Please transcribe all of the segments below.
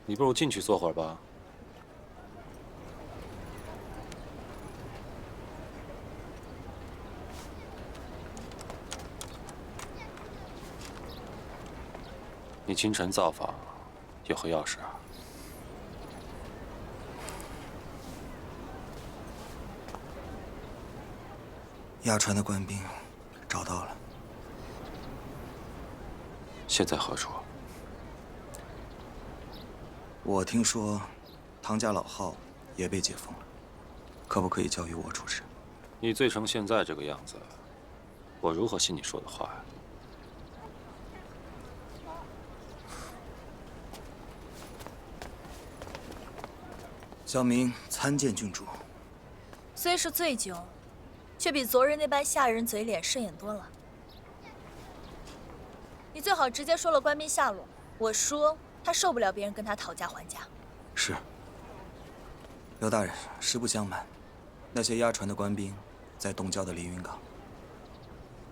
你不如进去坐会儿吧。你清晨造访，有何要事啊？押船的官兵找到了，现在何处？我听说唐家老号也被解封了，可不可以交由我处置？你醉成现在这个样子，我如何信你说的话呀？小明参见郡主。虽是醉酒，却比昨日那般吓人嘴脸顺眼多了。你最好直接说了官兵下落，我说他受不了别人跟他讨价还价。是。刘大人，实不相瞒，那些押船的官兵在东郊的凌云港，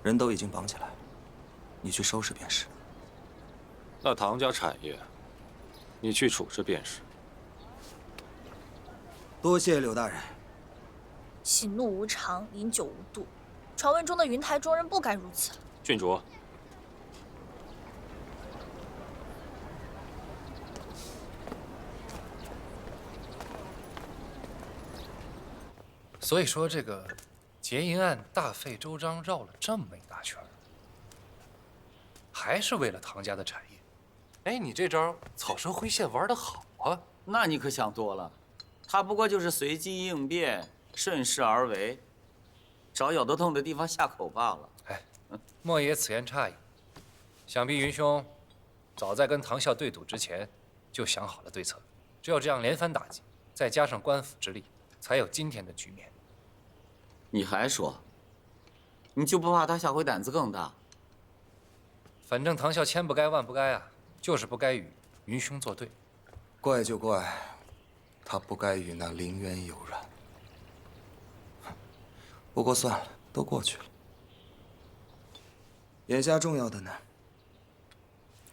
人都已经绑起来，你去收拾便是。那唐家产业，你去处置便是。多谢刘大人。喜怒无常，饮酒无度，传闻中的云台中人不该如此。郡主，所以说，这个劫银案大费周章，绕了这么一大圈，还是为了唐家的产业。哎，你这招草蛇灰线玩得好啊！那你可想多了，他不过就是随机应变，顺势而为，找咬得痛的地方下口罢了。哎，莫爷此言差矣。想必云兄早在跟唐啸对赌之前就想好了对策，只有这样连番打击，再加上官府之力，才有今天的局面。你还说，你就不怕他下回胆子更大？反正唐啸千不该万不该啊，就是不该与云兄作对。怪就怪他不该与那凌渊有染。不过算了，都过去了。眼下重要的呢，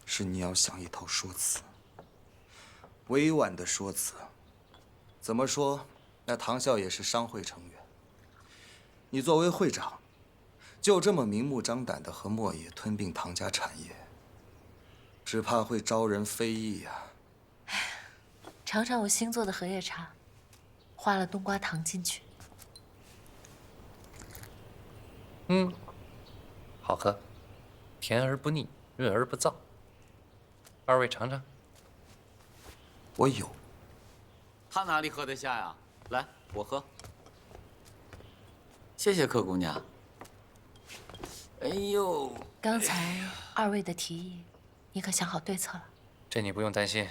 是你要想一套说辞，委婉的说辞。怎么说，那唐啸也是商会成员，你作为会长，就这么明目张胆的和莫爷吞并唐家产业，只怕会招人非议呀。尝尝我新做的荷叶茶，花了冬瓜糖进去。好喝，甜而不腻，润而不燥。二位尝尝。我有。他哪里喝得下呀？来，我喝。谢谢柯姑娘。哎呦，刚才二位的提议，你可想好对策了？这你不用担心，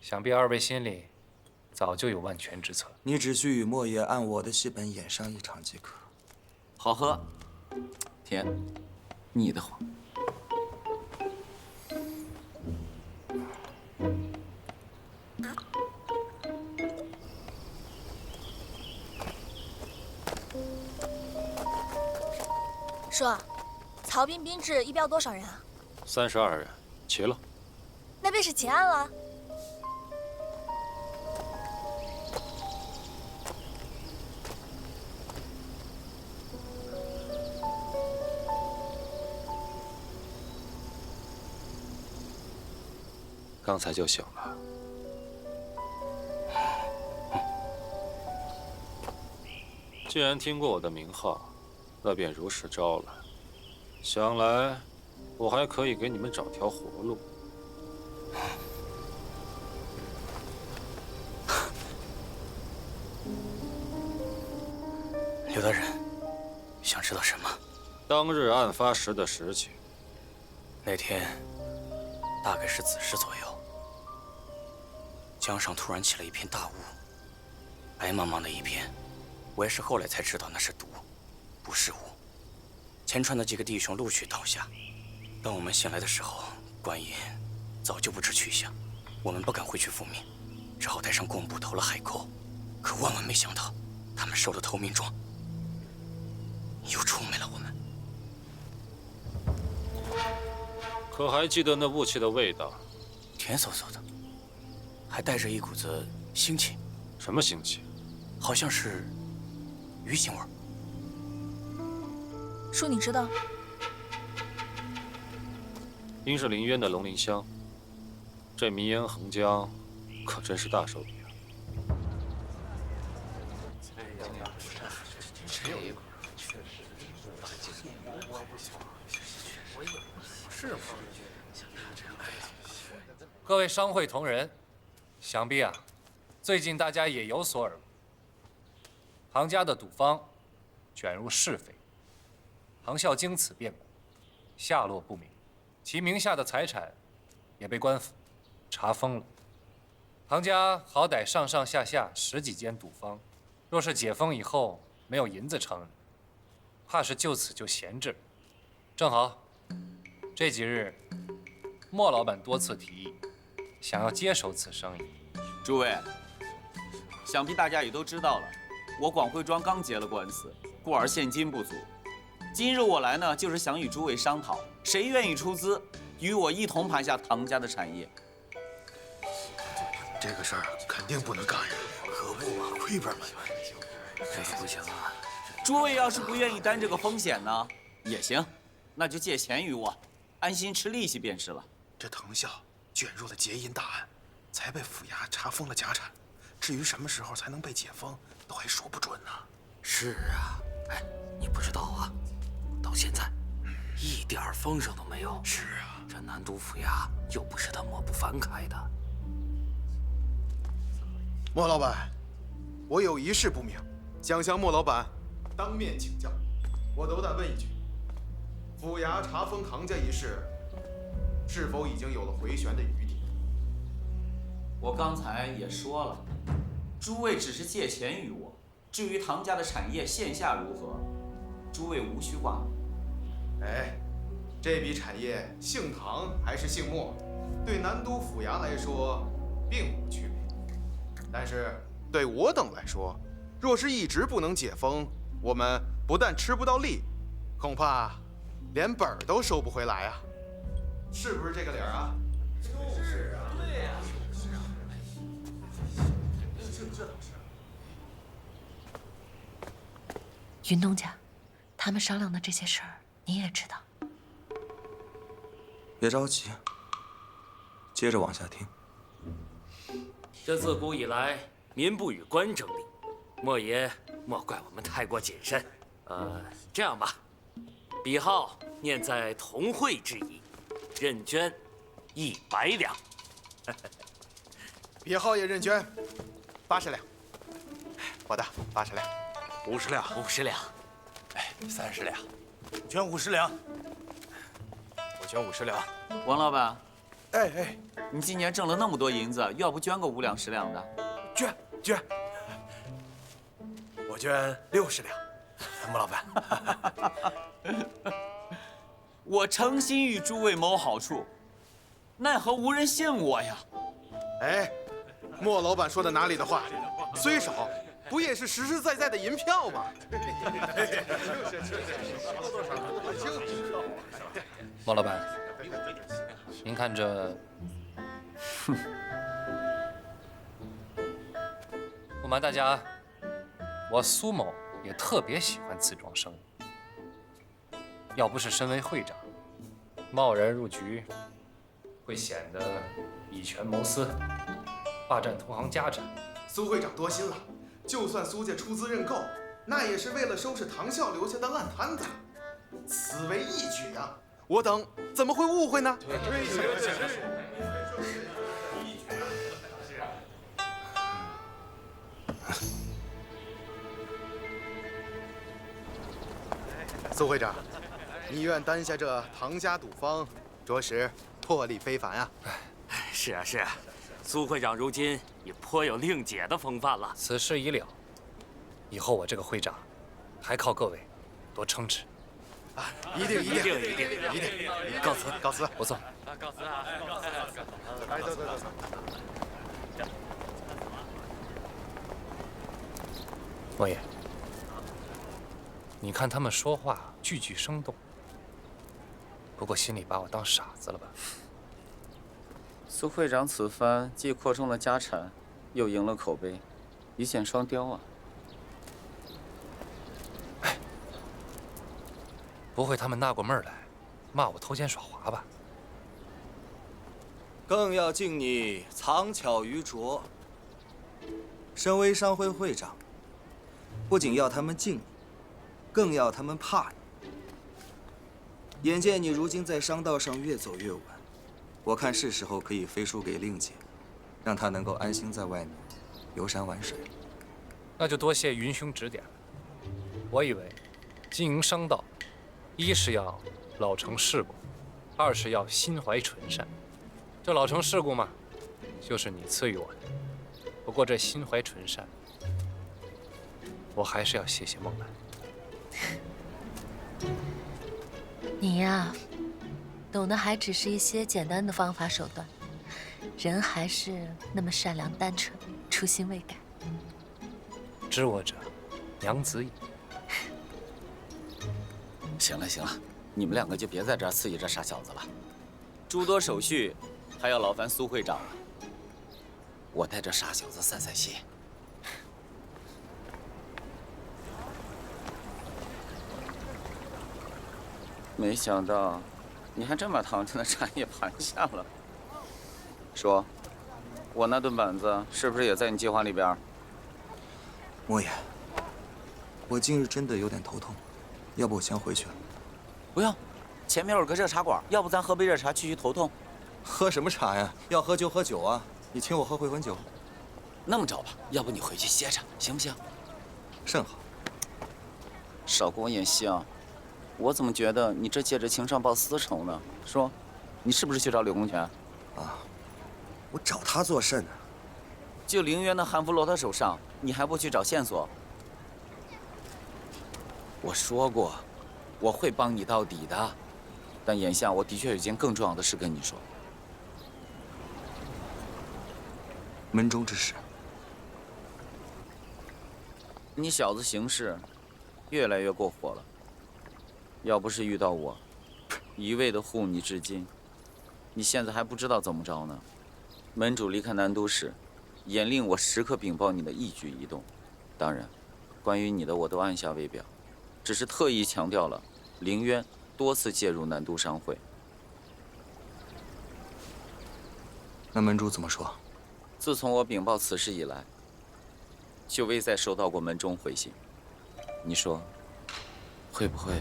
想必二位心里早就有万全之策。你只需与莫爷按我的戏本演上一场即可。好喝，甜，腻得慌。说，曹兵兵至一标多少人啊32人，齐了。那便是结案了。刚才就醒了。既然听过我的名号，那便如实招来。想来，我还可以给你们找条活路。刘大人，想知道什么？当日案发时的实情。那天大概是子时左右，江上突然起了一片大雾，白茫茫的一片。我也是后来才知道那是毒，不是雾。前船的几个弟兄陆续倒下。当我们醒来的时候，官爷早就不知去向。我们不敢回去复命，只好带上贡布投了海口。可万万没想到，他们收了投名状，又出卖了我们。可还记得那雾气的味道？甜嗖嗖的，还带着一股子腥气，什么腥气？好像是鱼腥味儿。叔，你知道？应是临渊的龙鳞香。这迷烟横江，可真是大手笔啊！各位商会同仁，想必啊，最近大家也有所耳闻，唐家的赌坊卷入是非，唐啸经此变故，下落不明，其名下的财产也被官府查封了。唐家好歹上上下下10几间赌坊，若是解封以后没有银子撑，怕是就此就闲置了。正好这几日，莫老板多次提议，想要接手此生意。诸位，想必大家也都知道了，我广汇庄刚结了官司，故而现金不足。今日我来呢，就是想与诸位商讨，谁愿意出资与我一同盘下唐家的产业。这个事儿肯定不能干呀，可不嘛，亏本嘛。这也不行啊。诸位要是不愿意担这个风险呢，也行，那就借钱于我，安心吃利息便是了。这唐啸卷入了劫银大案，才被府衙查封了家产。至于什么时候才能被解封，都还说不准呢。是啊，哎，你不知道啊，到现在一点风声都没有。是啊，这南都府衙又不是他抹不翻开的。莫老板，我有一事不明，想向莫老板当面请教。我斗胆问一句：府衙查封唐家一事，是否已经有了回旋的余地？我刚才也说了，诸位只是借钱于我，至于唐家的产业线下如何，诸位无需挂虑。哎，这笔产业姓唐还是姓莫，对南都府衙来说并无区别。但是对我等来说，若是一直不能解封，我们不但吃不到利，恐怕连本儿都收不回来啊！是不是这个理儿啊？就是啊，对呀。云东家，他们商量的这些事儿，你也知道。别着急，接着往下听。这自古以来，民不与官争利，莫爷莫怪我们太过谨慎。这样吧，笔号念在同会之意，认捐100两。别号也认捐，80两。我的80两，50两，50两，哎，30两，捐50两。我捐50两。王老板，哎，你今年挣了那么多银子，要不捐个5两10两的？捐，我捐60两。莫老板，我诚心与诸位谋好处，奈何无人信我呀！哎，莫老板说的哪里的话？虽少，不也是实实在在的银票吗？莫老板，您看这，不瞒大家，我苏某也特别喜欢此桩生意。要不是身为会长，贸然入局，会显得以权谋私，霸占同行家产。苏会长多心了，就算苏家出资认购，那也是为了收拾唐啸留下的烂摊子，此为义举啊！我等怎么会误会呢？苏会长，你愿担下这唐家赌坊，着实魄力非凡啊！是啊，是啊，苏会长如今也颇有令姐的风范了。此事已了，以后我这个会长，还靠各位多撑持。一定！告辞，告辞，不错。告辞啊！来，走。莫爷，你看他们说话句句生动，不过心里把我当傻子了吧？苏会长此番既扩充了家产，又赢了口碑，一箭双雕啊！不会他们纳过闷儿来，骂我偷奸耍滑吧？更要敬你藏巧于拙。身为商会会长，不仅要他们敬你，更要他们怕你。眼见你如今在商道上越走越稳，我看是时候可以飞书给令姐，让她能够安心在外面游山玩水。那就多谢云兄指点了。我以为经营商道，一是要老成世故，二是要心怀纯善。这老成世故嘛，就是你赐予我的。不过这心怀纯善，我还是要谢谢孟兰。你呀，懂的还只是一些简单的方法手段，人还是那么善良单纯，初心未改。知我者，娘子矣。行了行了，你们两个就别在这儿刺激这傻小子了，诸多手续还要劳烦苏会长了。我带着傻小子散散心。没想到你还真把唐城的产业盘下了。说，我那顿板子是不是也在你计划里边？莫言，我今日真的有点头痛，要不我先回去了。不用，前面有个热茶馆，要不咱喝杯热茶去头痛？喝什么茶呀？要喝就喝酒啊！你请我喝回魂酒。那么着吧，要不你回去歇着，行不行？甚好。少跟我演戏啊！我怎么觉得你这借着情上报私仇呢？说，你是不是去找柳公权？啊，我找他做甚呢？就凌渊的汉服落他手上，你还不去找线索？我说过，我会帮你到底的。但眼下我的确有件更重要的事跟你说。门中之事。你小子行事越来越过火了。要不是遇到我，一味的护你至今，你现在还不知道怎么着呢。门主离开南都时，严令我时刻禀报你的一举一动。当然，关于你的我都按下为表，只是特意强调了凌渊多次介入南都商会。那门主怎么说？自从我禀报此事以来，就未再收到过门中回信。你说，会不会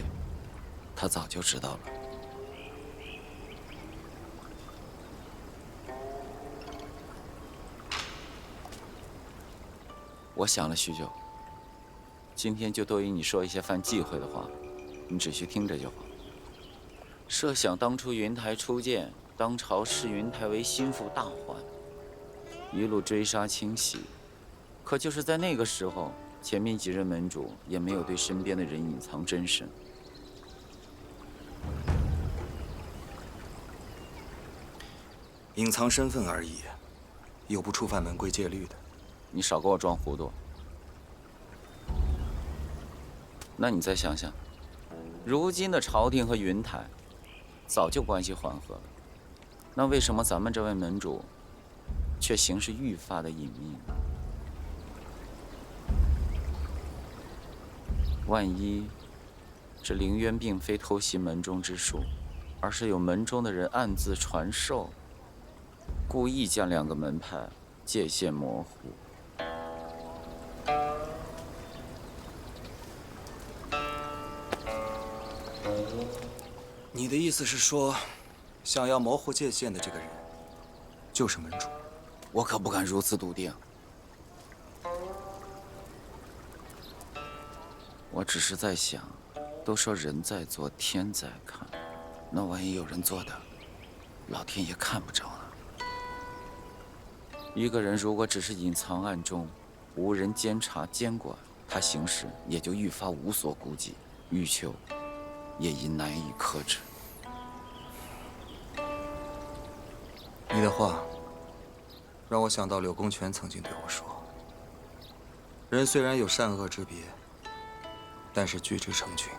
他早就知道了？我想了许久，今天就多与你说一些犯忌讳的话，你只需听着就好。设想当初云台初见，当朝视云台为心腹大患，一路追杀清洗，可就是在那个时候，前面几任门主也没有对身边的人隐藏真身。隐藏身份而已，又不触犯门规戒律的。你少给我装糊涂。那你再想想，如今的朝廷和云台早就关系缓和了，那为什么咱们这位门主却行事愈发的隐秘呢？万一这凌渊并非偷袭门中之术，而是有门中的人暗自传授，故意将两个门派界限模糊。你的意思是说，想要模糊界限的这个人，就是门主？我可不敢如此笃定。我只是在想，都说人在做，天在看，那万一有人做的，老天爷看不着呢？一个人如果只是隐藏暗中，无人监察监管，他行事也就愈发无所顾忌，欲求也已难以克制。你的话让我想到柳公权曾经对我说：“人虽然有善恶之别，但是聚之成群，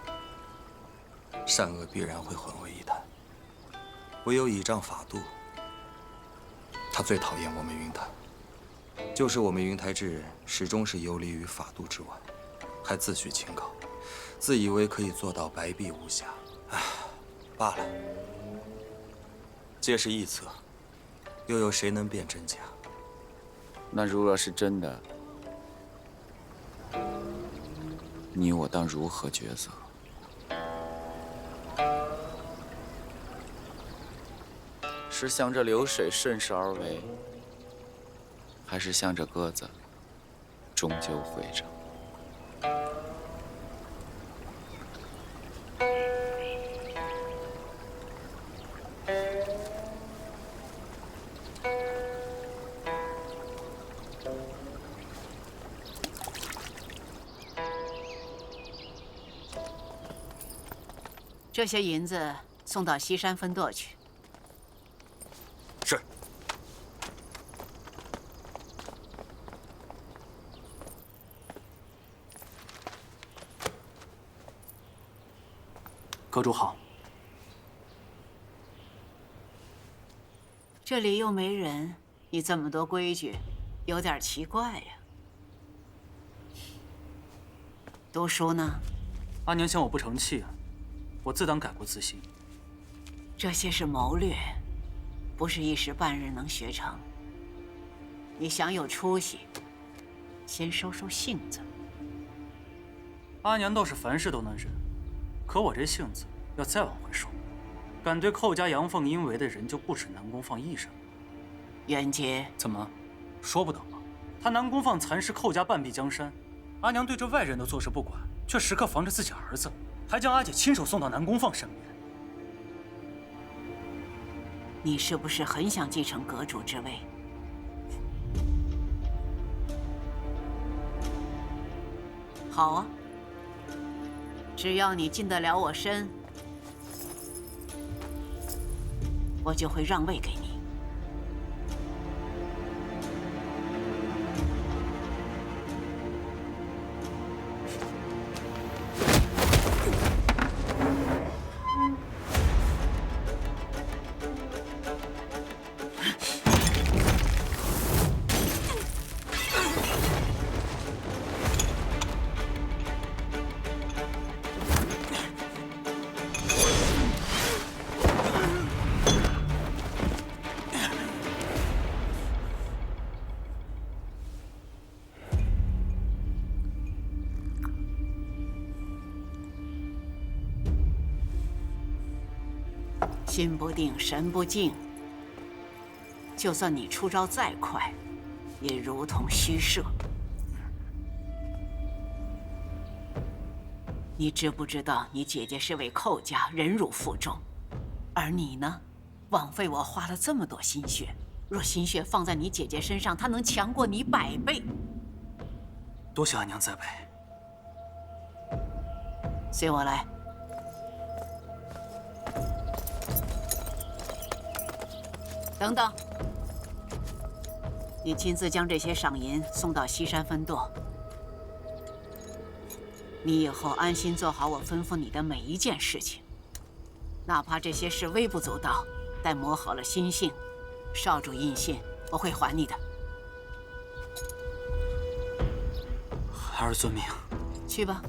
善恶必然会混为一谈。唯有倚仗法度，他最讨厌我们云台，就是我们云台之人始终是游离于法度之外，还自诩清高，自以为可以做到白璧无瑕。唉，罢了，皆是臆测，又有谁能辨真假？那如若是真的，你我当如何抉择？是向着流水顺势而为，还是向着鸽子终究回程？这些银子送到西山分舵去。是。阁主好。这里又没人，你这么多规矩，有点奇怪呀。读书呢？阿娘嫌我不成器啊。我自当改过自新。这些是谋略，不是一时半日能学成。你想有出息，先收收性子。阿娘倒是凡事都能忍，可我这性子要再往回收，敢对寇家阳奉阴违的人就不止南宫放一人。袁杰，怎么，说不得吗？他南宫放蚕食寇家半壁江山，阿娘对这外人都坐视不管，却时刻防着自己儿子。还将阿姐亲手送到南宫放身边。你是不是很想继承阁主之位？好啊，只要你进得了我身，我就会让位给你。心不定，神不静。就算你出招再快，也如同虚设。你知不知道，你姐姐是为寇家忍辱负重，而你呢，枉费我花了这么多心血。若心血放在你姐姐身上，她能强过你100倍。多谢阿娘栽培。随我来。等等，你亲自将这些赏银送到西山分舵。你以后安心做好我吩咐你的每一件事情，哪怕这些事微不足道，待磨好了心性，少主印信，我会还你的。孩儿遵命。去吧。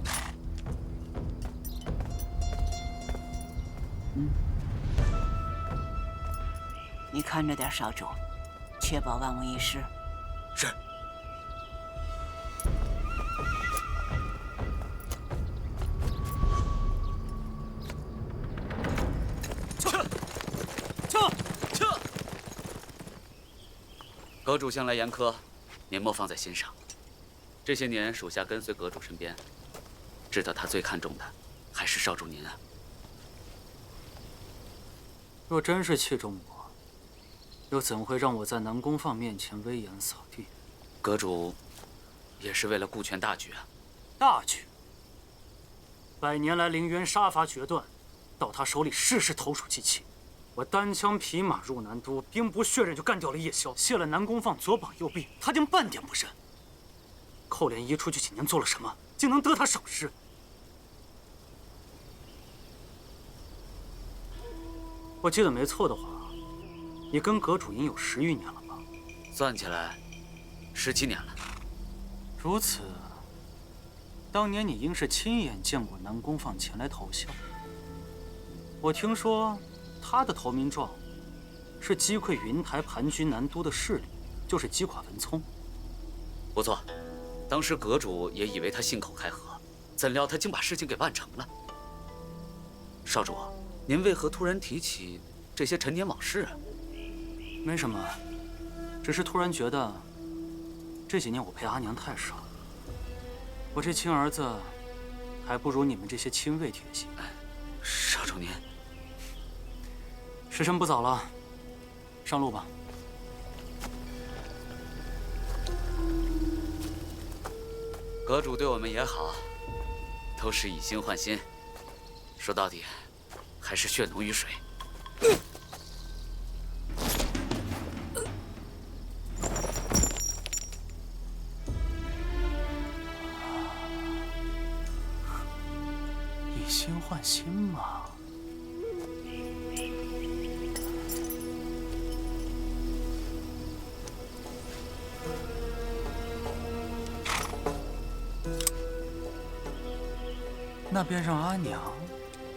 你看着点，少主，确保万无一失。是。撤！阁主向来严苛，您莫放在心上。这些年属下跟随阁主身边，知道他最看重的还是少主您啊。若真是器重我，又怎会让我在南宫放面前威严扫地？阁主也是为了顾全大局啊。大局？100年来凌渊杀伐决断，到他手里事事投鼠忌器。我单枪匹马入南都，兵不血刃就干掉了叶宵，卸了南宫放左膀右臂，他竟半点不认。寇莲衣出去几年做了什么，竟能得他赏识？我记得没错的话，你跟阁主已经有10余年了吧？算起来，17年了。如此，当年你应是亲眼见过南宫放前来投效。我听说他的投名状是击溃云台盘踞南都的势力，就是击垮文聪。不错，当时阁主也以为他信口开河，怎料他竟把事情给办成了。少主，您为何突然提起这些陈年往事啊？没什么，只是突然觉得这几年我陪阿娘太少，我这亲儿子还不如你们这些亲卫贴心。少主您，时辰不早了，上路吧。阁主对我们也好，都是以心换心，说到底，还是血浓于水。以心换心嘛。那便让阿娘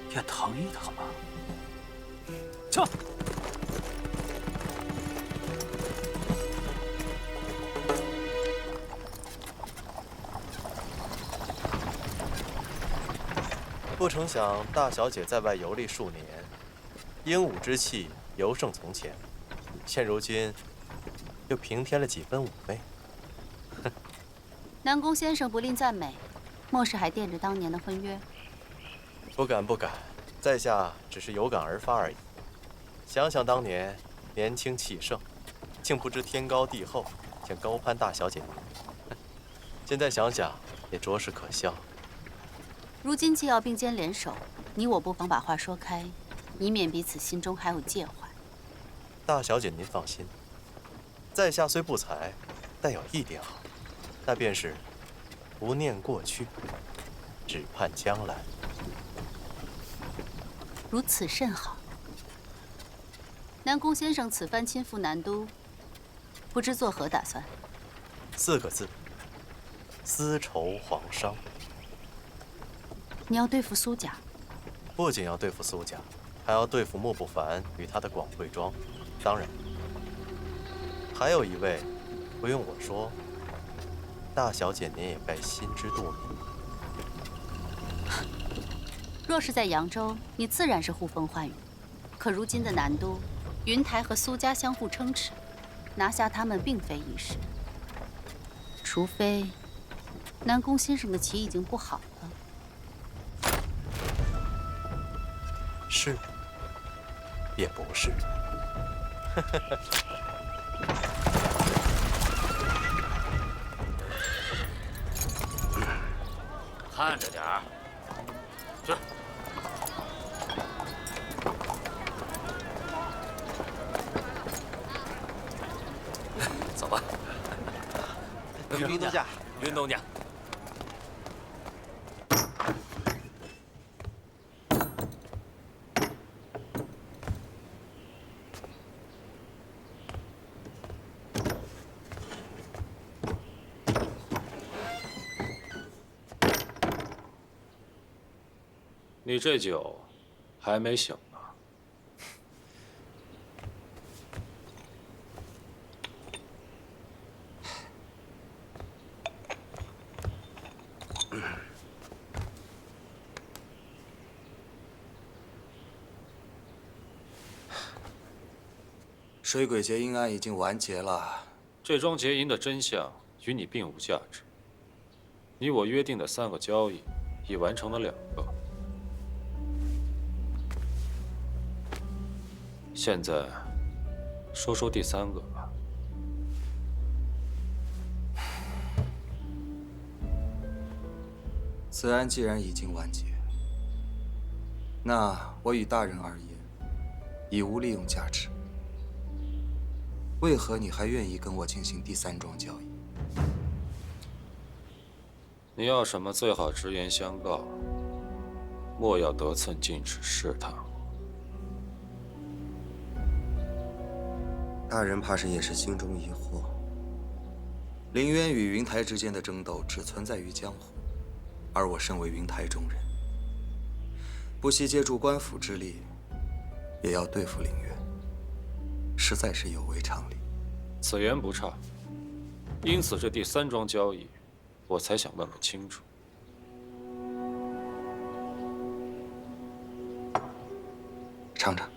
也疼一疼吧。撤！不成想大小姐在外游历数年，英武之气尤胜从前，现如今又平添了几分妩媚。南宫先生不吝赞美，莫是还惦着当年的婚约？不敢不敢，在下只是有感而发而已。想想当年年轻气盛，竟不知天高地厚，想高攀大小姐您。现在想想也着实可笑。如今既要并肩联手，你我不妨把话说开，以免彼此心中还有介怀。大小姐您放心，在下虽不才，但有一点好，那便是不念过去，只盼将来。如此甚好。南宫先生此番亲赴南都，不知作何打算？4个字：丝绸皇商。你要对付苏家？不仅要对付苏家，还要对付莫不凡与他的广惠庄。当然，还有一位，不用我说，大小姐您也该心知肚明。若是在扬州，你自然是呼风唤雨；可如今的南都，云台和苏家相互撑持，拿下他们并非易事。除非南宫先生的棋已经布好了。是，也不是。看着点儿，去。走吧。云东家，云东家。你这酒还没醒呢。水鬼结阴案已经完结了。这桩结银的真相与你并无价值。你我约定的3个交易，已完成了2个。现在，说说第3个吧。此案既然已经完结，那我与大人而言，已无利用价值。为何你还愿意跟我进行第3桩交易？你要什么，最好直言相告，莫要得寸进尺试探我。大人怕是也是心中疑惑。凌渊与云台之间的争斗只存在于江湖，而我身为云台中人，不惜借助官府之力，也要对付凌渊，实在是有违常理。此言不差，因此这第3桩交易，我才想问个清楚。尝尝。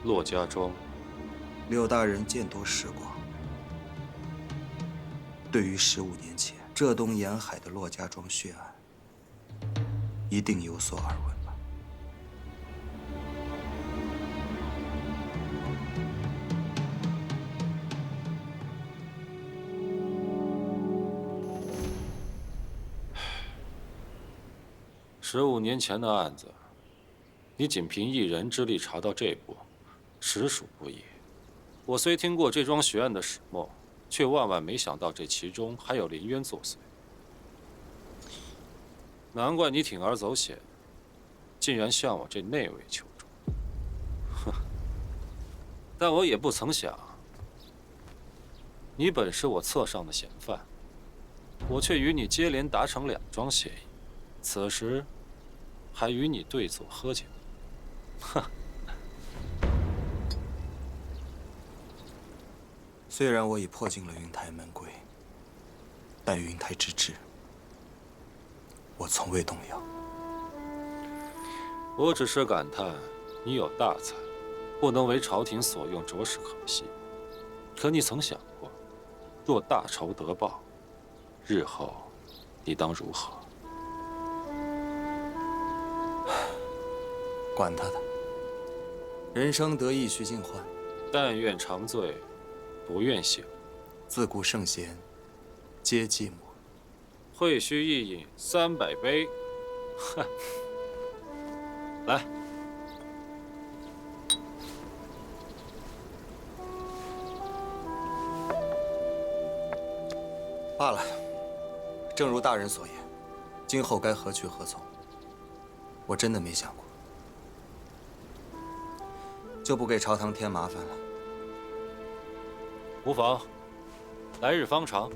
骆家庄，六大人见多识广，对于15年前浙东沿海的骆家庄血案，一定有所耳闻吧？15年前的案子，你仅凭一人之力查到这步，实属不易。我虽听过这桩血案的始末，却万万没想到这其中还有凌渊作祟。难怪你铤而走险，竟然向我这内卫求助。哼！但我也不曾想，你本是我册上的嫌犯，我却与你接连达成2桩协议，此时还与你对坐喝酒。哼！虽然我已破进了云台门规，但云台之志，我从未动摇。我只是感叹你有大才，不能为朝廷所用，着实可惜。可你曾想过，若大仇得报，日后你当如何？管他的，人生得意须尽欢。但愿长醉，不愿醒。自古圣贤，皆寂寞。会须一饮300杯。哼！来。罢了，正如大人所言，今后该何去何从，我真的没想过，就不给朝堂添麻烦了。无妨，来日方长。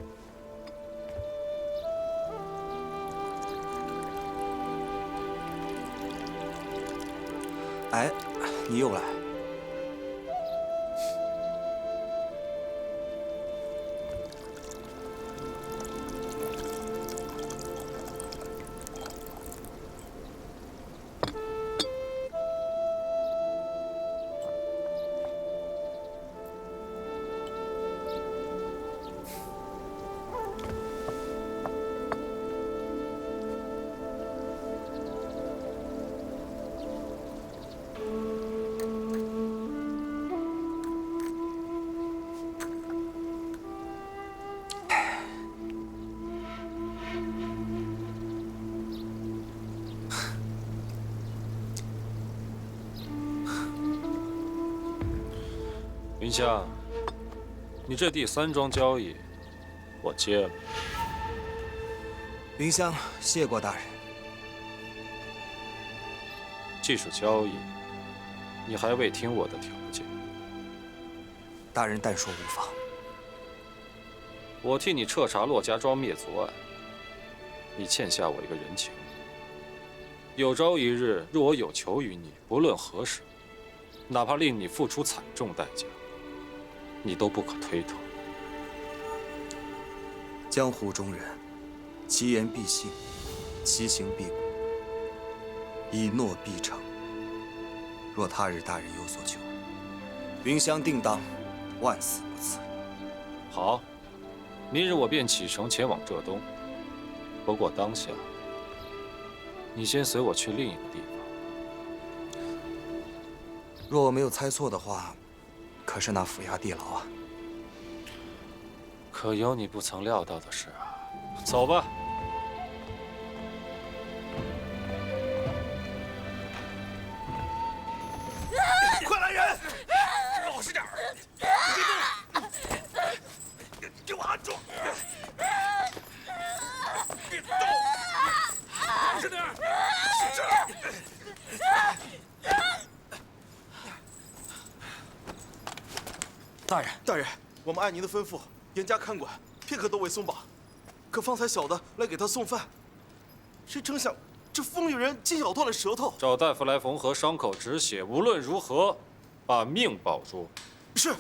哎，你又来。云香，你这第3桩交易，我接了。云香，谢过大人。既是交易，你还未听我的条件。大人但说无妨。我替你彻查骆家庄灭族案，你欠下我一个人情。有朝一日，若我有求于你，不论何时，哪怕令你付出惨重代价，你都不可推脱。江湖中人，其言必信，其行必果，以诺必诚。若他日大人有所求，云香定当万死不辞。好，明日我便启程前往浙东。不过当下，你先随我去另一个地方。若我没有猜错的话，可是那府衙地牢啊。可有你不曾料到的事啊！走吧。快来人！老实点儿，别动！给我按住！别动！老实点儿！大人，我们按您的吩咐，严加看管，片刻都未松绑。可方才小的来给他送饭，谁成想这疯女人竟咬断了舌头。找大夫来缝合伤口止血，无论如何，把命保住。是。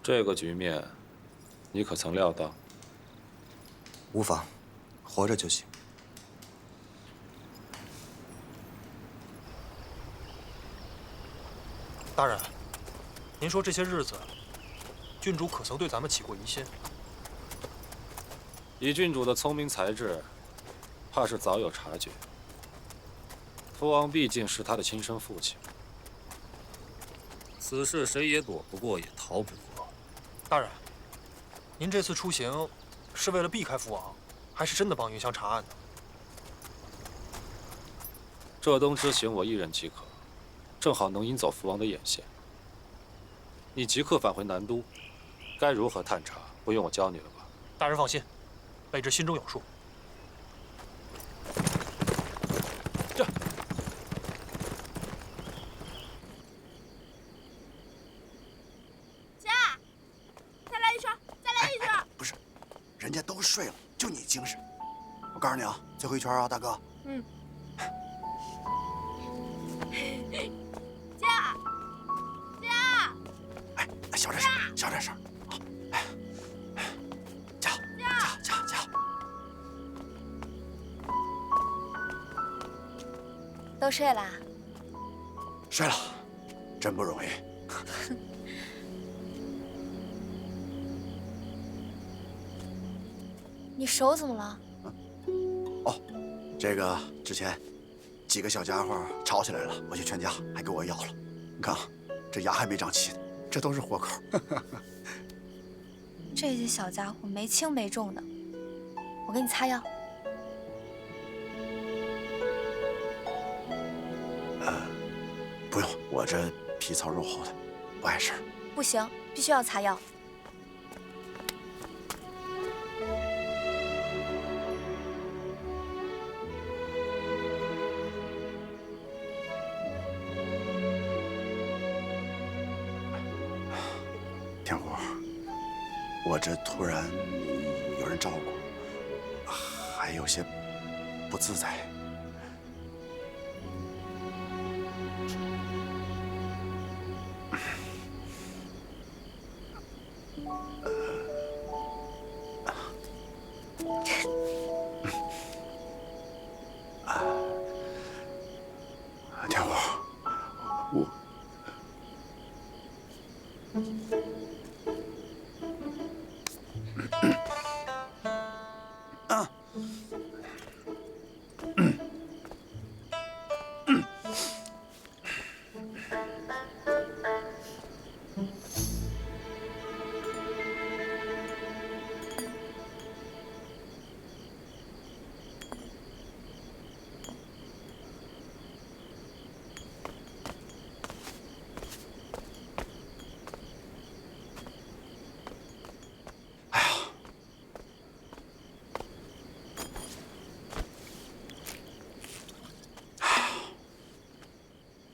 这个局面，你可曾料到？无妨，活着就行。大人，您说这些日子，郡主可曾对咱们起过疑心？以郡主的聪明才智，怕是早有察觉。父王毕竟是他的亲生父亲，此事谁也躲不过，也逃不过。大人，您这次出行，是为了避开父王，还是真的帮云香查案呢？浙东之行我一人即可，正好能引走父王的眼线。你即刻返回南都，该如何探查，不用我教你了吧？大人放心，卑职心中有数。这。姐，再来一圈，再来一圈。不是，人家都睡了，就你精神。我告诉你啊，最后一圈啊，大哥。嗯。小点声，小点声，好，哎，加油！都睡啦？睡了，真不容易。你手怎么了？哦，这个之前几个小家伙吵起来了，我去劝架，还给我药了。你看啊，这牙还没长齐呢。这都是活口。这些小家伙没轻没重的，我给你擦药。不用，我这皮糙肉厚的，不碍事儿。不行，必须要擦药。天虎，我这突然有人照顾，还有些不自在。天虎，我。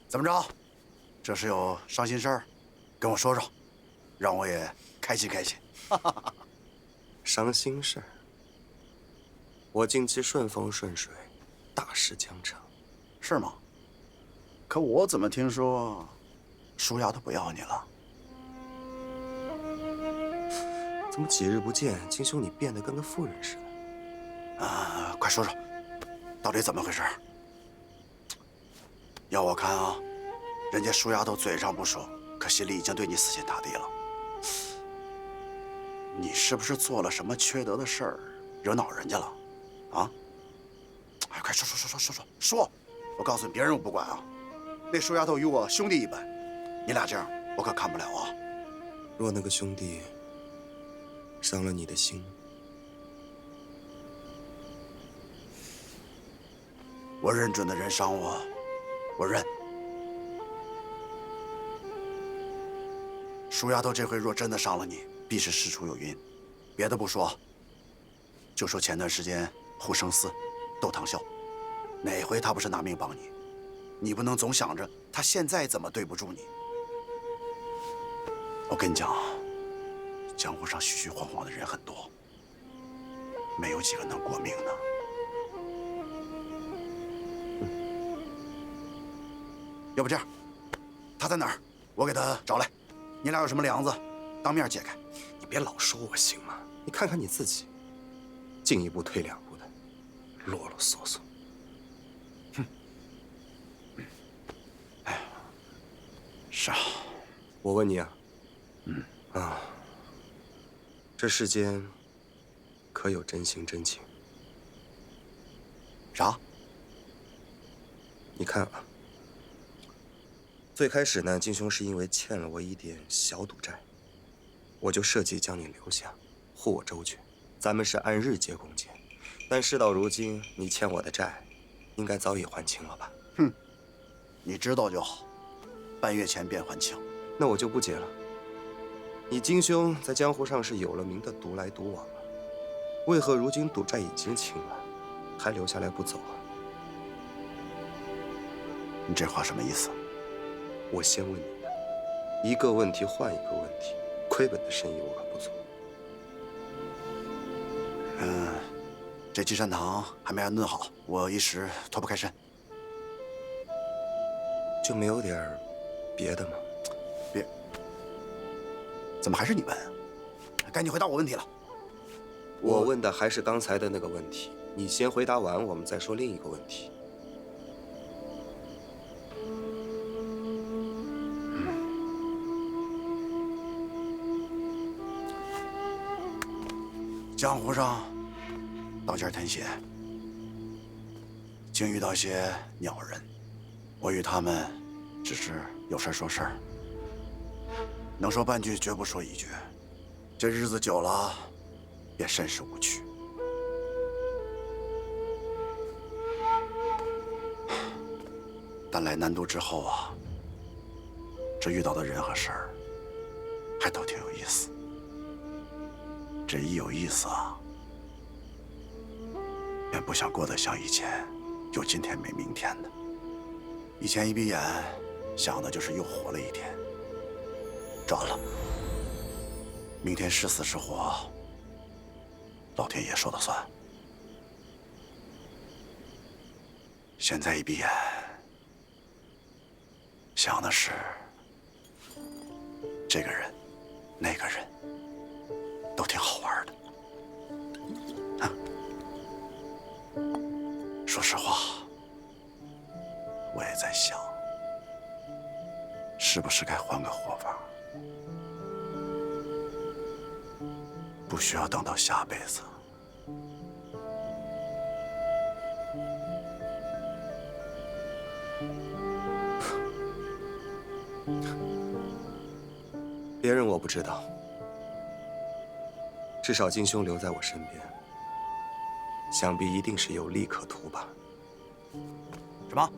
怎么着？这是有伤心事儿，跟我说说，让我也开心开心。伤心事儿，我近期顺风顺水，大事将成。是吗？可我怎么听说，舒雅都不要你了？怎么几日不见，金兄你变得跟个妇人似的？快说说，到底怎么回事？要我看啊，人家舒丫头嘴上不说，可心里已经对你死心塌地了。你是不是做了什么缺德的事儿，惹恼人家了？啊？哎，快说！我告诉你，别人我不管啊。那鼠丫头与我兄弟一般，你俩这样我可看不了啊。若那个兄弟伤了你的心，我认准的人伤我，我认。鼠丫头这回若真的伤了你，必是事出有因。别的不说，就说前段时间护生寺斗唐啸，哪回他不是拿命帮你？你不能总想着他现在怎么对不住你。我跟你讲，江湖上虚虚晃晃的人很多，没有几个能过命的。要不这样，他在哪儿？我给他找来。你俩有什么梁子，当面解开。你别老说我行吗？你看看你自己，进一步退两步的，啰啰嗦嗦。哼。哎呀，是啊。我问你啊，这世间可有真心真情？啥？你看啊。最开始呢，金兄是因为欠了我一点小赌债，我就设计将你留下，护我周全，咱们是按日结工钱。但事到如今，你欠我的债，应该早已还清了吧？哼，你知道就好，半月前便还清。那我就不解了，你金兄在江湖上是有了名的独来独往了，为何如今赌债已经清了，还留下来不走啊？你这话什么意思？我先问你的，一个问题换一个问题，亏本的生意我可不做。这鸡山糖还没安顿好，我一时脱不开身。就没有点别的吗？别，怎么还是你问？赶紧回答我问题了。我问的还是刚才的那个问题，你先回答完，我们再说另一个问题。江湖上刀尖舔血，竟遇到些鸟人，我与他们只是有事说事儿，能说半句绝不说一句。这日子久了，便甚是无趣。但来南都之后啊，这遇到的人和事儿，还都挺有意思。这一有意思啊，便不想过得像以前，有今天没明天的。以前一闭眼，想的就是又活了一天。转了，明天是死是活，老天爷说了算。现在一闭眼，想的是这个人，那个人。都挺好玩的，说实话，我也在想，是不是该换个活法，不需要等到下辈子。别人我不知道。至少金兄留在我身边，想必一定是有利可图吧？什么？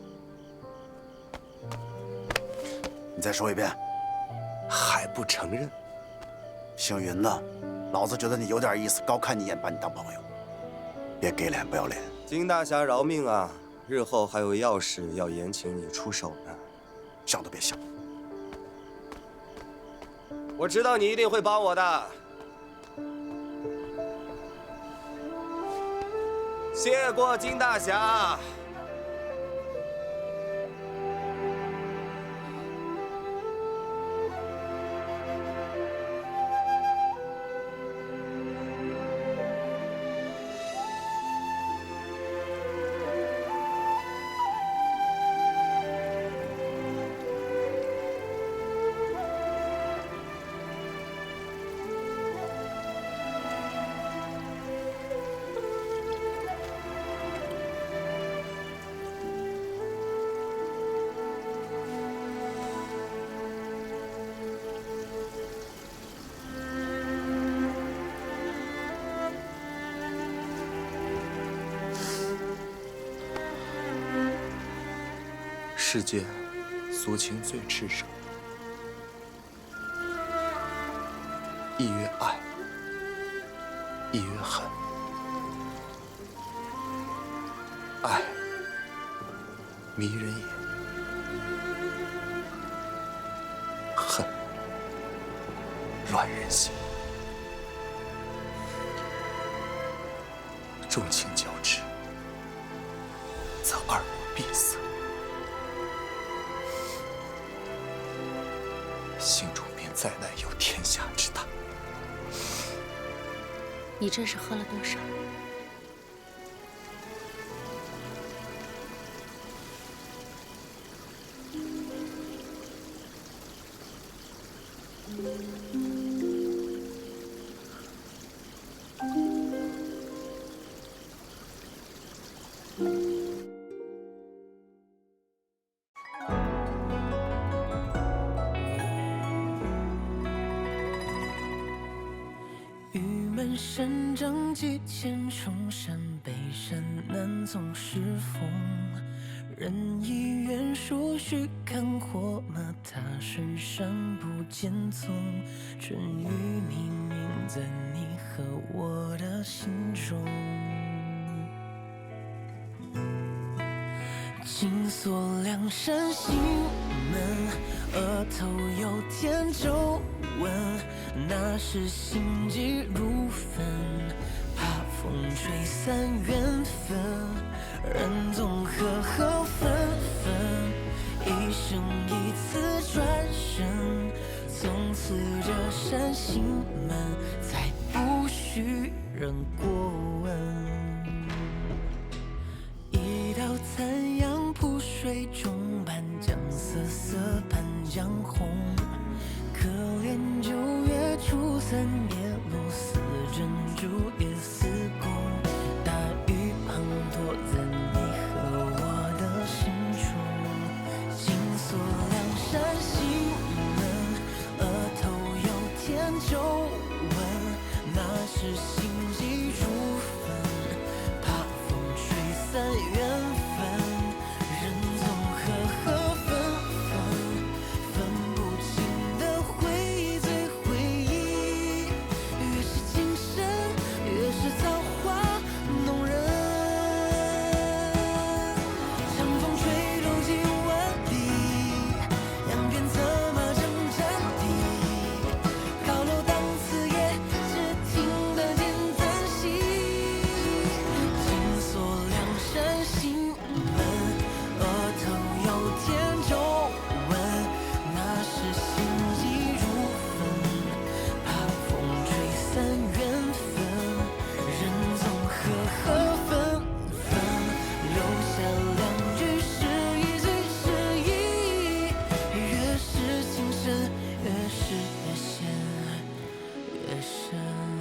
你再说一遍。还不承认？星云呢？老子觉得你有点意思，高看你一眼，把你当朋友，别给脸不要脸。金大侠饶命啊！日后还有要事要严请你出手呢，想都别想。我知道你一定会帮我的。谢过金大侠。世间俗情最炽盛，一曰爱，一曰恨。爱，迷人也；恨，乱人心。众情交织，则二我闭塞。心中便再难有天下之大。你这是喝了多少？山长几千重山，北山南总是风。人已远说须看火马，他深山不见踪。春雨冥冥在你和我的心中。紧锁梁山心门，额头有天皱纹，那是心急如焚，怕风吹散缘分。人总和合纷纷，一生一次转身，从此这扇心门再不许人过问。一道残阳铺水中，半江瑟瑟半江红。可怜9月初3夜露，似珍珠也似弓。大雨滂沱在你和我的心中。紧锁梁山心门，额头有天皱纹，那是心急如焚，怕风吹散缘分。人总和合纷纷，分不清的回忆最回忆，越是情深越是造化弄人。长风吹落几万里，扬鞭策马征战地。高楼当此夜，只听得见叹息。紧锁梁山心门，额头有天皱纹，那是心急如焚，怕风吹散缘分。人总和合纷纷，留下两句诗意最诗意。越是情深，越是越陷越深。